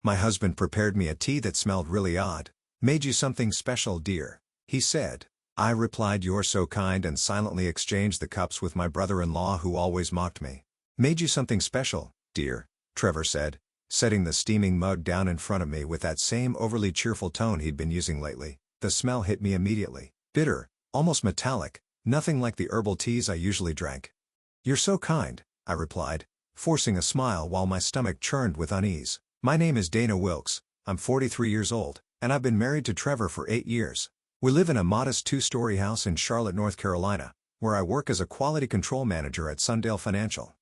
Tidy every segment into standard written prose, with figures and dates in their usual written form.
My husband prepared me a tea that smelled really odd. Made you something special, dear, he said. I replied, "You're so kind," and silently exchanged the cups with my brother-in-law, who always mocked me. Made you something special, dear, Trevor said, setting the steaming mug down in front of me with that same overly cheerful tone he'd been using lately. The smell hit me immediately. Bitter, almost metallic, nothing like the herbal teas I usually drank. You're so kind, I replied, forcing a smile while my stomach churned with unease. My name is Dana Wilkes, I'm 43 years old, and I've been married to Trevor for 8 years. We live in a modest 2-story house in Charlotte, North Carolina, where I work as a quality control manager at Sundale Financial.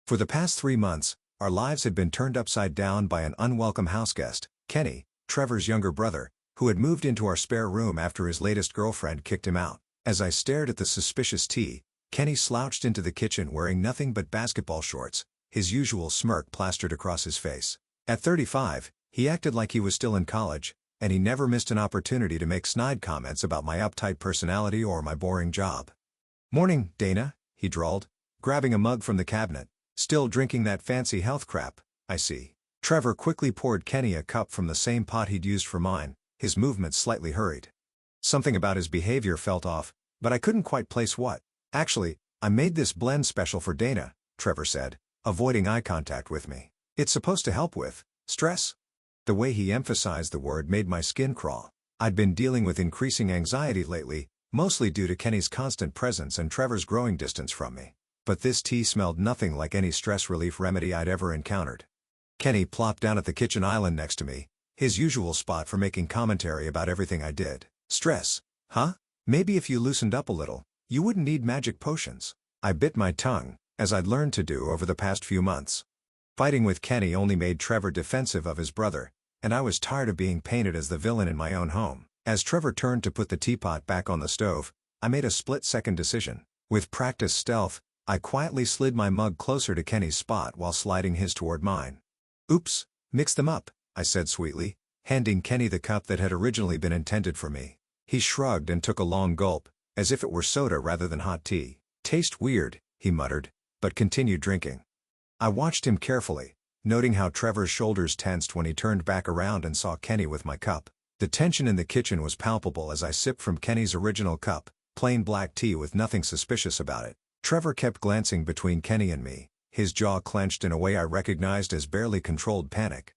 For the past 3 months, our lives had been turned upside down by an unwelcome houseguest, Kenny, Trevor's younger brother, who had moved into our spare room after his latest girlfriend kicked him out. As I stared at the suspicious tea, Kenny slouched into the kitchen wearing nothing but basketball shorts, his usual smirk plastered across his face. At 35, he acted like he was still in college, and he never missed an opportunity to make snide comments about my uptight personality or my boring job. "Morning, Dana," he drawled, grabbing a mug from the cabinet. "Still drinking that fancy health crap, I see." Trevor quickly poured Kenny a cup from the same pot he'd used for mine, his movements slightly hurried. Something about his behavior felt off, but I couldn't quite place what. "Actually, I made this blend special for Dana," Trevor said, avoiding eye contact with me. "It's supposed to help with stress." The way he emphasized the word made my skin crawl. I'd been dealing with increasing anxiety lately, mostly due to Kenny's constant presence and Trevor's growing distance from me. But this tea smelled nothing like any stress relief remedy I'd ever encountered. Kenny plopped down at the kitchen island next to me, his usual spot for making commentary about everything I did. "Stress, huh? Maybe if you loosened up a little, you wouldn't need magic potions." I bit my tongue, as I'd learned to do over the past few months. Fighting with Kenny only made Trevor defensive of his brother, and I was tired of being painted as the villain in my own home. As Trevor turned to put the teapot back on the stove, I made a split-second decision. With practiced stealth, I quietly slid my mug closer to Kenny's spot while sliding his toward mine. "Oops, mix them up," I said sweetly, handing Kenny the cup that had originally been intended for me. He shrugged and took a long gulp, as if it were soda rather than hot tea. "Taste weird," he muttered, but continued drinking. I watched him carefully, noting how Trevor's shoulders tensed when he turned back around and saw Kenny with my cup. The tension in the kitchen was palpable as I sipped from Kenny's original cup, plain black tea with nothing suspicious about it. Trevor kept glancing between Kenny and me, his jaw clenched in a way I recognized as barely controlled panic.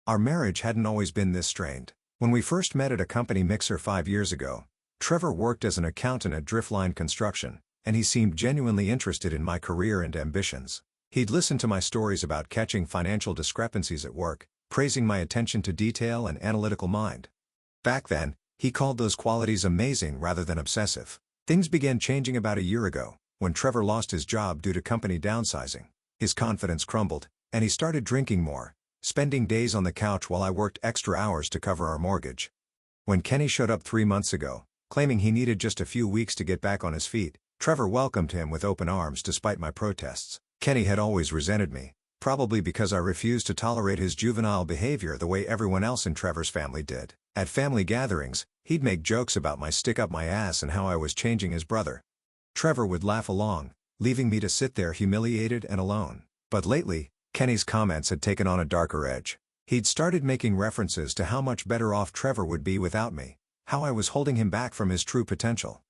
Our marriage hadn't always been this strained. When we first met at a company mixer 5 years ago, Trevor worked as an accountant at Driftline Construction, and he seemed genuinely interested in my career and ambitions. He'd listened to my stories about catching financial discrepancies at work, praising my attention to detail and analytical mind. Back then, he called those qualities amazing rather than obsessive. Things began changing about a year ago, when Trevor lost his job due to company downsizing. His confidence crumbled, and he started drinking more, spending days on the couch while I worked extra hours to cover our mortgage. When Kenny showed up 3 months ago, claiming he needed just a few weeks to get back on his feet, Trevor welcomed him with open arms despite my protests. Kenny had always resented me, probably because I refused to tolerate his juvenile behavior the way everyone else in Trevor's family did. At family gatherings, he'd make jokes about my stick up my ass and how I was changing his brother. Trevor would laugh along, leaving me to sit there humiliated and alone. But lately, Kenny's comments had taken on a darker edge. He'd started making references to how much better off Trevor would be without me, how I was holding him back from his true potential.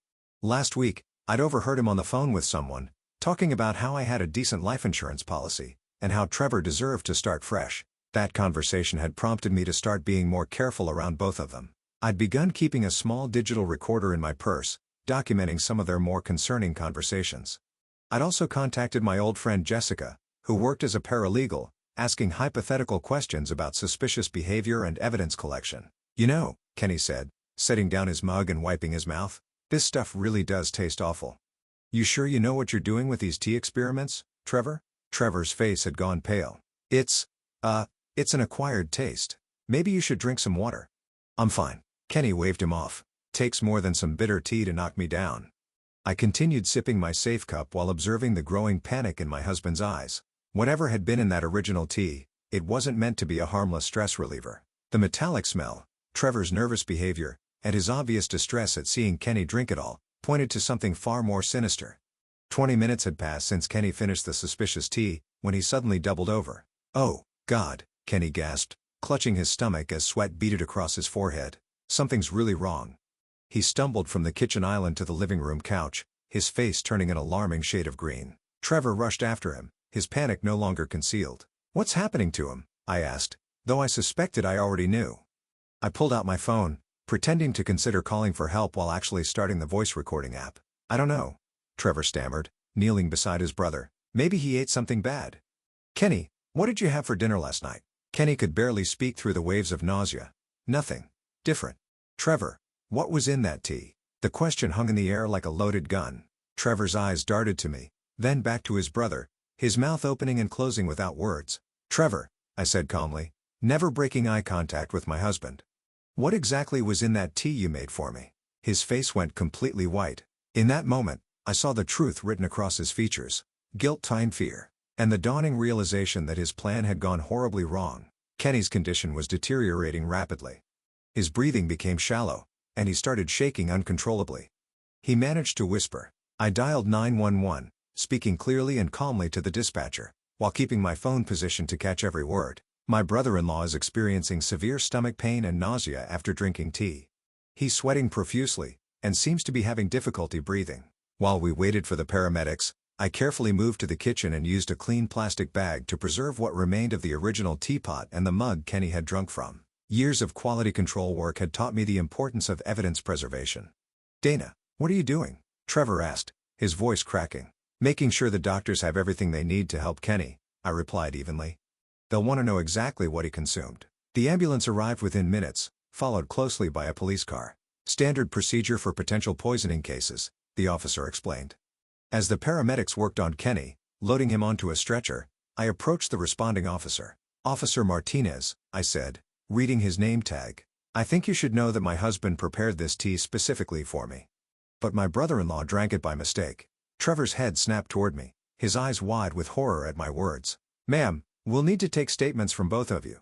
Last week, I'd overheard him on the phone with someone, talking about how I had a decent life insurance policy, and how Trevor deserved to start fresh. That conversation had prompted me to start being more careful around both of them. I'd begun keeping a small digital recorder in my purse, documenting some of their more concerning conversations. I'd also contacted my old friend Jessica, who worked as a paralegal, asking hypothetical questions about suspicious behavior and evidence collection. "You know," Kenny said, setting down his mug and wiping his mouth, "this stuff really does taste awful. You sure you know what you're doing with these tea experiments, Trevor?" Trevor's face had gone pale. It's an acquired taste. Maybe you should drink some water." "I'm fine." Kenny waved him off. "Takes more than some bitter tea to knock me down." I continued sipping my safe cup while observing the growing panic in my husband's eyes. Whatever had been in that original tea, it wasn't meant to be a harmless stress reliever. The metallic smell, Trevor's nervous behavior, and his obvious distress at seeing Kenny drink it all, pointed to something far more sinister. 20 minutes had passed since Kenny finished the suspicious tea, when he suddenly doubled over. "Oh, God," Kenny gasped, clutching his stomach as sweat beaded across his forehead. Something's really wrong. He stumbled from the kitchen island to the living room couch, his face turning an alarming shade of green. Trevor rushed after him, his panic no longer concealed. "What's happening to him?" I asked, though I suspected I already knew. I pulled out my phone, pretending to consider calling for help while actually starting the voice recording app. "I don't know," Trevor stammered, kneeling beside his brother. "Maybe he ate something bad." "Kenny, what did you have for dinner last night?" Kenny could barely speak through the waves of nausea. "Nothing. Different." "Trevor, what was in that tea?" The question hung in the air like a loaded gun. Trevor's eyes darted to me, then back to his brother, his mouth opening and closing without words. "Trevor," I said calmly, never breaking eye contact with my husband. "What exactly was in that tea you made for me?" His face went completely white. In that moment, I saw the truth written across his features: guilt and fear, and the dawning realization that his plan had gone horribly wrong. Kenny's condition was deteriorating rapidly. His breathing became shallow, and he started shaking uncontrollably. He managed to whisper. I dialed 911, speaking clearly and calmly to the dispatcher, while keeping my phone positioned to catch every word. "My brother-in-law is experiencing severe stomach pain and nausea after drinking tea. He's sweating profusely, and seems to be having difficulty breathing." While we waited for the paramedics, I carefully moved to the kitchen and used a clean plastic bag to preserve what remained of the original teapot and the mug Kenny had drunk from. Years of quality control work had taught me the importance of evidence preservation. "Dana, what are you doing?" Trevor asked, his voice cracking. "Making sure the doctors have everything they need to help Kenny," I replied evenly. "They'll want to know exactly what he consumed." The ambulance arrived within minutes, followed closely by a police car. "Standard procedure for potential poisoning cases," the officer explained. As the paramedics worked on Kenny, loading him onto a stretcher, I approached the responding officer. "Officer Martinez," I said, reading his name tag. "I think you should know that my husband prepared this tea specifically for me. But my brother-in-law drank it by mistake." Trevor's head snapped toward me, his eyes wide with horror at my words. "Ma'am, we'll need to take statements from both of you,"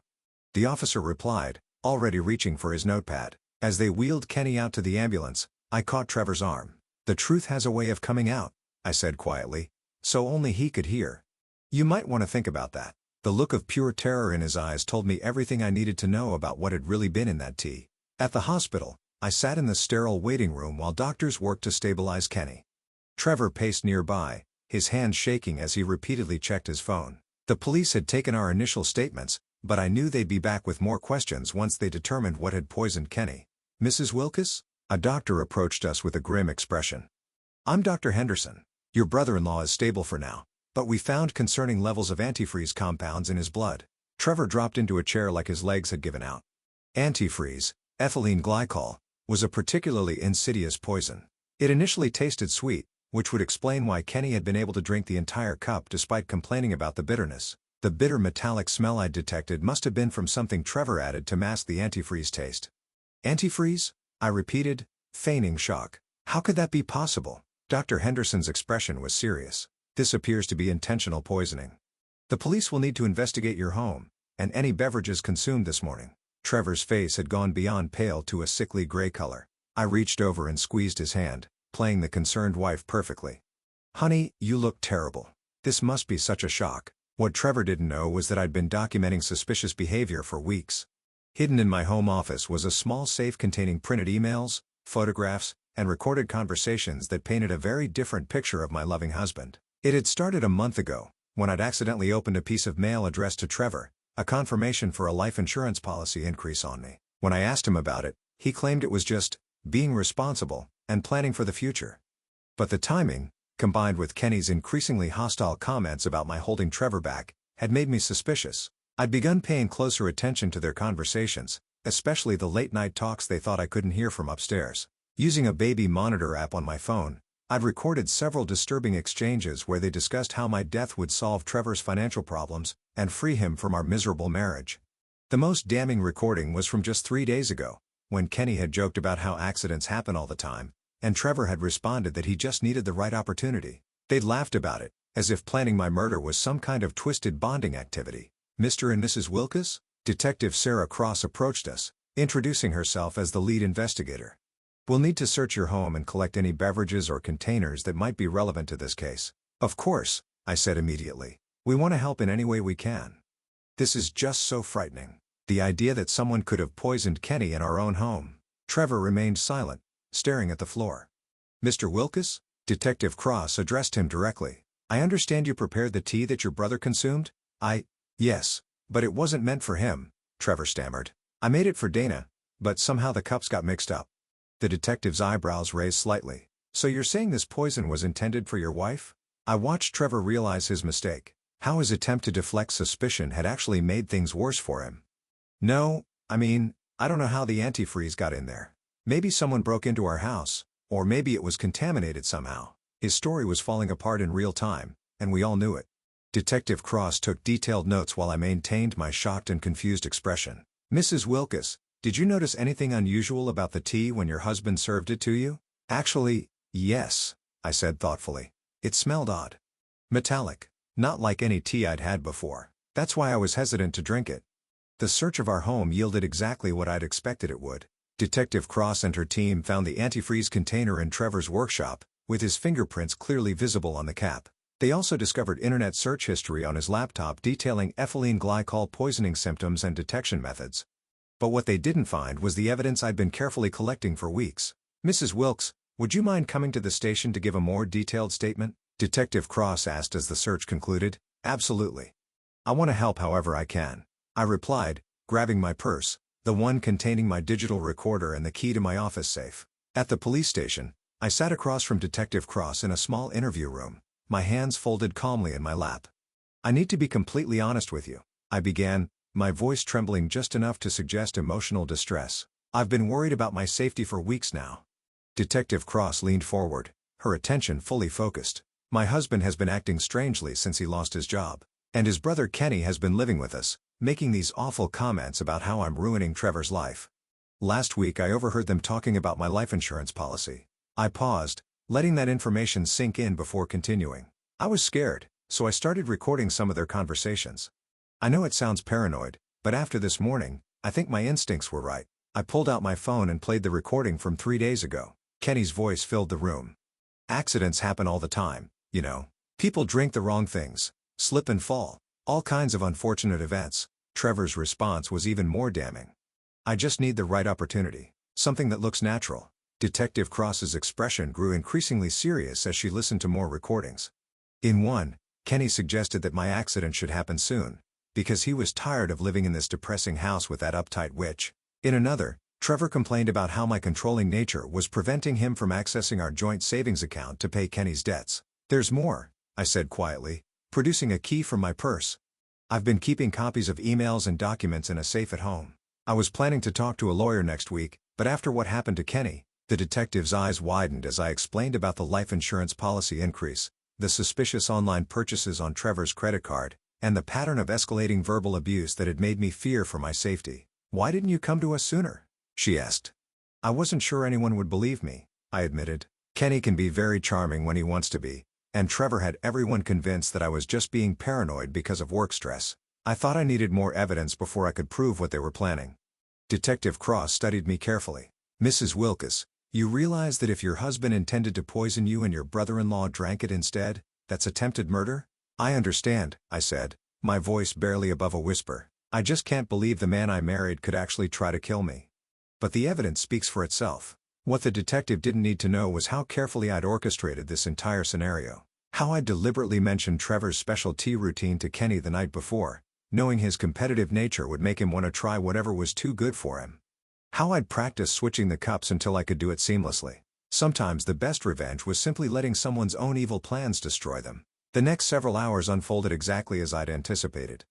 the officer replied, already reaching for his notepad. As they wheeled Kenny out to the ambulance, I caught Trevor's arm. "The truth has a way of coming out," I said quietly, so only he could hear. "You might want to think about that." The look of pure terror in his eyes told me everything I needed to know about what had really been in that tea. At the hospital, I sat in the sterile waiting room while doctors worked to stabilize Kenny. Trevor paced nearby, his hands shaking as he repeatedly checked his phone. The police had taken our initial statements, but I knew they'd be back with more questions once they determined what had poisoned Kenny. "Mrs. Wilkes?" A doctor approached us with a grim expression. "I'm Dr. Henderson. Your brother-in-law is stable for now, but we found concerning levels of antifreeze compounds in his blood." Trevor dropped into a chair like his legs had given out. Antifreeze, ethylene glycol, was a particularly insidious poison. It initially tasted sweet, which would explain why Kenny had been able to drink the entire cup despite complaining about the bitterness. The bitter metallic smell I'd detected must have been from something Trevor added to mask the antifreeze taste. "Antifreeze?" I repeated, feigning shock. "How could that be possible?" Dr. Henderson's expression was serious. "This appears to be intentional poisoning. The police will need to investigate your home, and any beverages consumed this morning." Trevor's face had gone beyond pale to a sickly gray color. I reached over and squeezed his hand, playing the concerned wife perfectly. "Honey, you look terrible. This must be such a shock." What Trevor didn't know was that I'd been documenting suspicious behavior for weeks. Hidden in my home office was a small safe containing printed emails, photographs, and recorded conversations that painted a very different picture of my loving husband. It had started a month ago, when I'd accidentally opened a piece of mail addressed to Trevor, a confirmation for a life insurance policy increase on me. When I asked him about it, he claimed it was just being responsible and planning for the future. But the timing, combined with Kenny's increasingly hostile comments about my holding Trevor back, had made me suspicious. I'd begun paying closer attention to their conversations, especially the late-night talks they thought I couldn't hear from upstairs. Using a baby monitor app on my phone, I'd recorded several disturbing exchanges where they discussed how my death would solve Trevor's financial problems and free him from our miserable marriage. The most damning recording was from just 3 days ago, when Kenny had joked about how accidents happen all the time, and Trevor had responded that he just needed the right opportunity. They'd laughed about it, as if planning my murder was some kind of twisted bonding activity. "Mr. and Mrs. Wilkes?" Detective Sarah Cross approached us, introducing herself as the lead investigator. "We'll need to search your home and collect any beverages or containers that might be relevant to this case." "Of course," I said immediately. "We want to help in any way we can. This is just so frightening." The idea that someone could have poisoned Kenny in our own home. Trevor remained silent, staring at the floor. Mr. Wilkes? Detective Cross addressed him directly. I understand you prepared the tea that your brother consumed? Yes, but it wasn't meant for him, Trevor stammered. I made it for Dana, but somehow the cups got mixed up. The detective's eyebrows raised slightly. So you're saying this poison was intended for your wife? I watched Trevor realize his mistake. How his attempt to deflect suspicion had actually made things worse for him. No, I don't know how the antifreeze got in there. Maybe someone broke into our house, or maybe it was contaminated somehow. His story was falling apart in real time, and we all knew it. Detective Cross took detailed notes while I maintained my shocked and confused expression. Mrs. Wilkes, did you notice anything unusual about the tea when your husband served it to you? Actually, yes, I said thoughtfully. It smelled odd. Metallic. Not like any tea I'd had before. That's why I was hesitant to drink it. The search of our home yielded exactly what I'd expected it would. Detective Cross and her team found the antifreeze container in Trevor's workshop, with his fingerprints clearly visible on the cap. They also discovered internet search history on his laptop detailing ethylene glycol poisoning symptoms and detection methods. But what they didn't find was the evidence I'd been carefully collecting for weeks. Mrs. Wilkes, would you mind coming to the station to give a more detailed statement? Detective Cross asked as the search concluded. Absolutely. I want to help however I can, I replied, grabbing my purse, the one containing my digital recorder and the key to my office safe. At the police station, I sat across from Detective Cross in a small interview room, my hands folded calmly in my lap. I need to be completely honest with you, I began, my voice trembling just enough to suggest emotional distress. I've been worried about my safety for weeks now. Detective Cross leaned forward, her attention fully focused. My husband has been acting strangely since he lost his job. And his brother Kenny has been living with us, making these awful comments about how I'm ruining Trevor's life. Last week I overheard them talking about my life insurance policy. I paused, letting that information sink in before continuing. I was scared, so I started recording some of their conversations. I know it sounds paranoid, but after this morning, I think my instincts were right. I pulled out my phone and played the recording from 3 days ago. Kenny's voice filled the room. Accidents happen all the time, you know. People drink the wrong things, slip and fall, all kinds of unfortunate events. Trevor's response was even more damning. I just need the right opportunity, something that looks natural. Detective Cross's expression grew increasingly serious as she listened to more recordings. In one, Kenny suggested that my accident should happen soon, because he was tired of living in this depressing house with that uptight witch. In another, Trevor complained about how my controlling nature was preventing him from accessing our joint savings account to pay Kenny's debts. There's more, I said quietly, producing a key from my purse. I've been keeping copies of emails and documents in a safe at home. I was planning to talk to a lawyer next week, but after what happened to Kenny, the detective's eyes widened as I explained about the life insurance policy increase, the suspicious online purchases on Trevor's credit card, and the pattern of escalating verbal abuse that had made me fear for my safety. Why didn't you come to us sooner? She asked. I wasn't sure anyone would believe me, I admitted. Kenny can be very charming when he wants to be, and Trevor had everyone convinced that I was just being paranoid because of work stress. I thought I needed more evidence before I could prove what they were planning. Detective Cross studied me carefully. Mrs. Wilkes, you realize that if your husband intended to poison you and your brother-in-law drank it instead, that's attempted murder? I understand, I said, my voice barely above a whisper. I just can't believe the man I married could actually try to kill me. But the evidence speaks for itself. What the detective didn't need to know was how carefully I'd orchestrated this entire scenario. How I'd deliberately mentioned Trevor's special tea routine to Kenny the night before, knowing his competitive nature would make him want to try whatever was too good for him. How I'd practiced switching the cups until I could do it seamlessly. Sometimes the best revenge was simply letting someone's own evil plans destroy them. The next several hours unfolded exactly as I'd anticipated.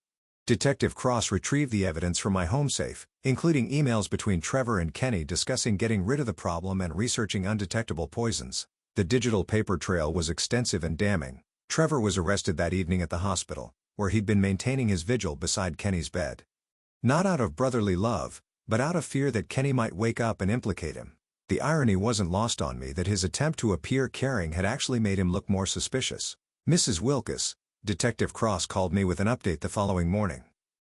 Detective Cross retrieved the evidence from my home safe, including emails between Trevor and Kenny discussing getting rid of the problem and researching undetectable poisons. The digital paper trail was extensive and damning. Trevor was arrested that evening at the hospital, where he'd been maintaining his vigil beside Kenny's bed. Not out of brotherly love, but out of fear that Kenny might wake up and implicate him. The irony wasn't lost on me that his attempt to appear caring had actually made him look more suspicious. Mrs. Wilkes, Detective Cross called me with an update the following morning.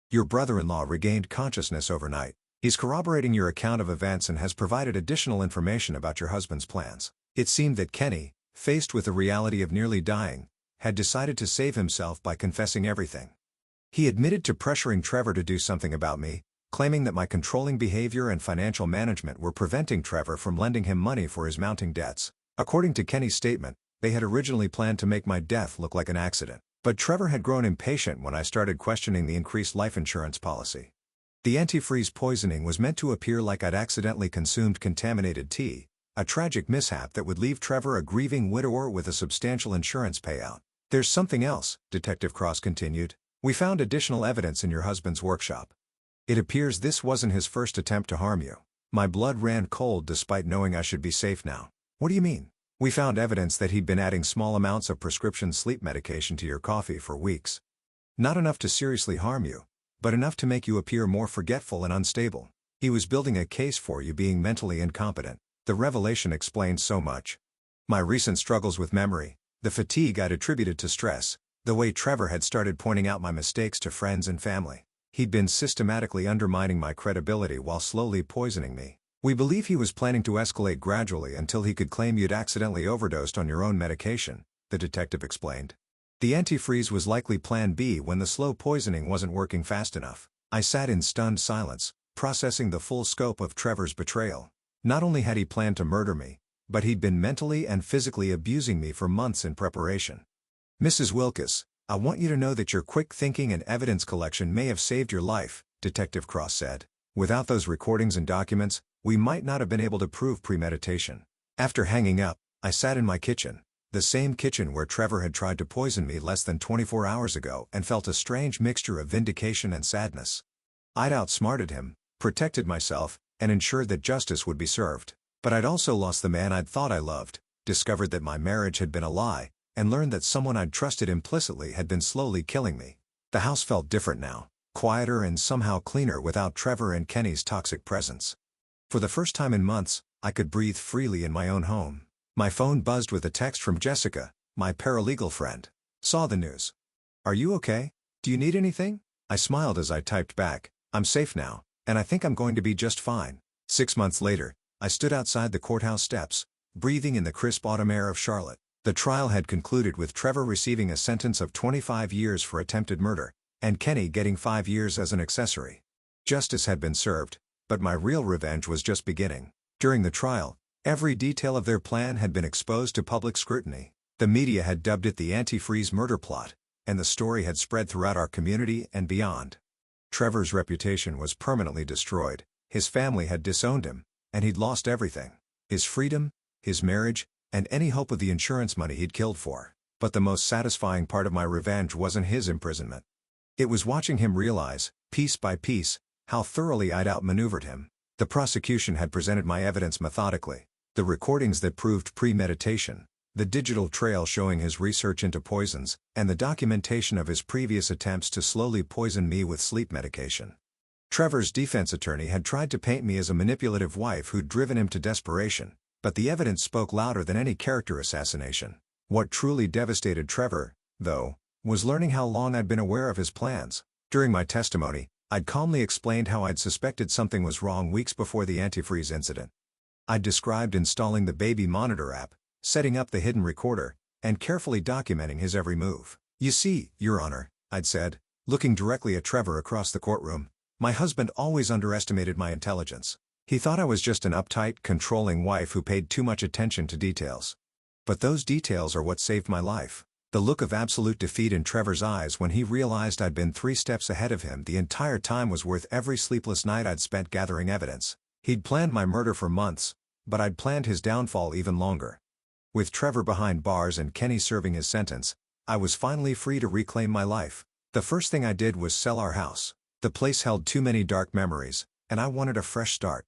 Your brother-in-law regained consciousness overnight. He's corroborating your account of events and has provided additional information about your husband's plans. It seemed that Kenny, faced with the reality of nearly dying, had decided to save himself by confessing everything. He admitted to pressuring Trevor to do something about me, claiming that my controlling behavior and financial management were preventing Trevor from lending him money for his mounting debts. According to Kenny's statement, they had originally planned to make my death look like an accident. But Trevor had grown impatient when I started questioning the increased life insurance policy. The antifreeze poisoning was meant to appear like I'd accidentally consumed contaminated tea, a tragic mishap that would leave Trevor a grieving widower with a substantial insurance payout. There's something else, Detective Cross continued. We found additional evidence in your husband's workshop. It appears this wasn't his first attempt to harm you. My blood ran cold despite knowing I should be safe now. What do you mean? We found evidence that he'd been adding small amounts of prescription sleep medication to your coffee for weeks. Not enough to seriously harm you, but enough to make you appear more forgetful and unstable. He was building a case for you being mentally incompetent. The revelation explains so much. My recent struggles with memory, the fatigue I'd attributed to stress, the way Trevor had started pointing out my mistakes to friends and family. He'd been systematically undermining my credibility while slowly poisoning me. We believe he was planning to escalate gradually until he could claim you'd accidentally overdosed on your own medication, the detective explained. The antifreeze was likely plan B when the slow poisoning wasn't working fast enough. I sat in stunned silence, processing the full scope of Trevor's betrayal. Not only had he planned to murder me, but he'd been mentally and physically abusing me for months in preparation. Mrs. Wilkes, I want you to know that your quick thinking and evidence collection may have saved your life, Detective Cross said. Without those recordings and documents, we might not have been able to prove premeditation. After hanging up, I sat in my kitchen, the same kitchen where Trevor had tried to poison me less than 24 hours ago, and felt a strange mixture of vindication and sadness. I'd outsmarted him, protected myself, and ensured that justice would be served. But I'd also lost the man I'd thought I loved, discovered that my marriage had been a lie, and learned that someone I'd trusted implicitly had been slowly killing me. The house felt different now, quieter and somehow cleaner without Trevor and Kenny's toxic presence. For the first time in months, I could breathe freely in my own home. My phone buzzed with a text from Jessica, my paralegal friend. Saw the news. Are you okay? Do you need anything? I smiled as I typed back, I'm safe now, and I think I'm going to be just fine. 6 months later, I stood outside the courthouse steps, breathing in the crisp autumn air of Charlotte. The trial had concluded with Trevor receiving a sentence of 25 years for attempted murder, and Kenny getting 5 years as an accessory. Justice had been served, but my real revenge was just beginning. During the trial, every detail of their plan had been exposed to public scrutiny. The media had dubbed it the antifreeze murder plot, and the story had spread throughout our community and beyond. Trevor's reputation was permanently destroyed, his family had disowned him, and he'd lost everything. His freedom, his marriage, and any hope of the insurance money he'd killed for. But the most satisfying part of my revenge wasn't his imprisonment. It was watching him realize, piece by piece, how thoroughly I'd outmaneuvered him. The prosecution had presented my evidence methodically. The recordings that proved premeditation, the digital trail showing his research into poisons, and the documentation of his previous attempts to slowly poison me with sleep medication. Trevor's defense attorney had tried to paint me as a manipulative wife who'd driven him to desperation, but the evidence spoke louder than any character assassination. What truly devastated Trevor, though, was learning how long I'd been aware of his plans. During my testimony, I'd calmly explained how I'd suspected something was wrong weeks before the antifreeze incident. I'd described installing the Baby Monitor app, setting up the hidden recorder, and carefully documenting his every move. You see, Your Honor, I'd said, looking directly at Trevor across the courtroom, my husband always underestimated my intelligence. He thought I was just an uptight, controlling wife who paid too much attention to details. But those details are what saved my life. The look of absolute defeat in Trevor's eyes when he realized I'd been 3 steps ahead of him the entire time was worth every sleepless night I'd spent gathering evidence. He'd planned my murder for months, but I'd planned his downfall even longer. With Trevor behind bars and Kenny serving his sentence, I was finally free to reclaim my life. The first thing I did was sell our house. The place held too many dark memories, and I wanted a fresh start.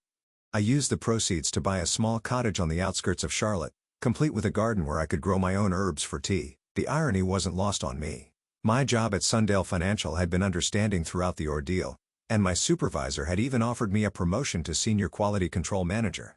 I used the proceeds to buy a small cottage on the outskirts of Charlotte, complete with a garden where I could grow my own herbs for tea. The irony wasn't lost on me. My job at Sundale Financial had been understanding throughout the ordeal, and my supervisor had even offered me a promotion to Senior Quality Control Manager.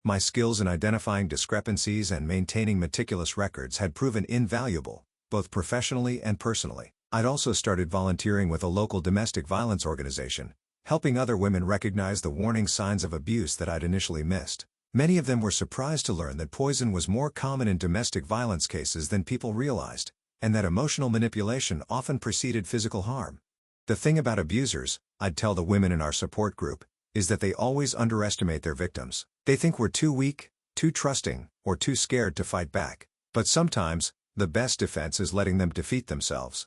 My skills in identifying discrepancies and maintaining meticulous records had proven invaluable, both professionally and personally. I'd also started volunteering with a local domestic violence organization, helping other women recognize the warning signs of abuse that I'd initially missed. Many of them were surprised to learn that poison was more common in domestic violence cases than people realized, and that emotional manipulation often preceded physical harm. The thing about abusers, I'd tell the women in our support group, is that they always underestimate their victims. They think we're too weak, too trusting, or too scared to fight back. But sometimes, the best defense is letting them defeat themselves.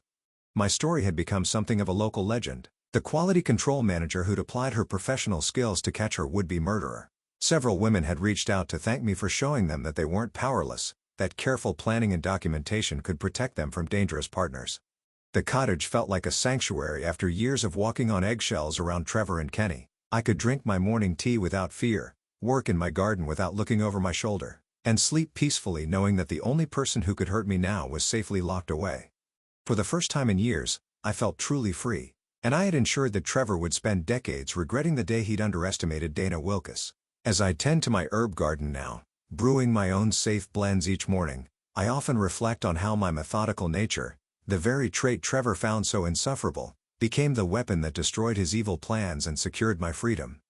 My story had become something of a local legend. The quality control manager who'd applied her professional skills to catch her would-be murderer. Several women had reached out to thank me for showing them that they weren't powerless, that careful planning and documentation could protect them from dangerous partners. The cottage felt like a sanctuary after years of walking on eggshells around Trevor and Kenny. I could drink my morning tea without fear, work in my garden without looking over my shoulder, and sleep peacefully knowing that the only person who could hurt me now was safely locked away. For the first time in years, I felt truly free, and I had ensured that Trevor would spend decades regretting the day he'd underestimated Dana Wilkes. As I tend to my herb garden now, brewing my own safe blends each morning, I often reflect on how my methodical nature, the very trait Trevor found so insufferable, became the weapon that destroyed his evil plans and secured my freedom.